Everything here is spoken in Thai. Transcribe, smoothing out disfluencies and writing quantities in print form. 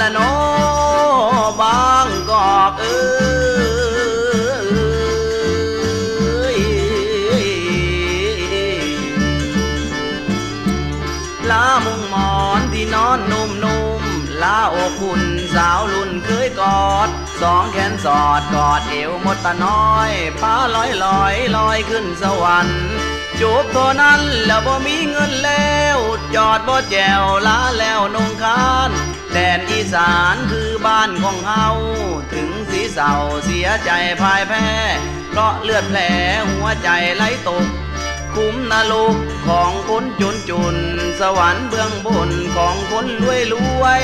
ละโนบางกอกเอ้ยลามุงหมอนที่นอนนุ่มๆลาอกหุ่นสาวรุ่นเคยกอดสองแขนสอดกอดเอวมดตาน้อยพาลอยขึ้นสวรรค์จูบเท่านั้นแล้วบ่มีเงินแล้วจอดบ่แจวลาแล้วนงคานแดนอีสานคือบ้านของเฮาถึงสีเศร้าเสียใจพ่ายแพ้เพราะเลือดแผลหัวใจไหลตกคุ้มนรกของคนจุนสวรรค์เบื้องบนของคนรวย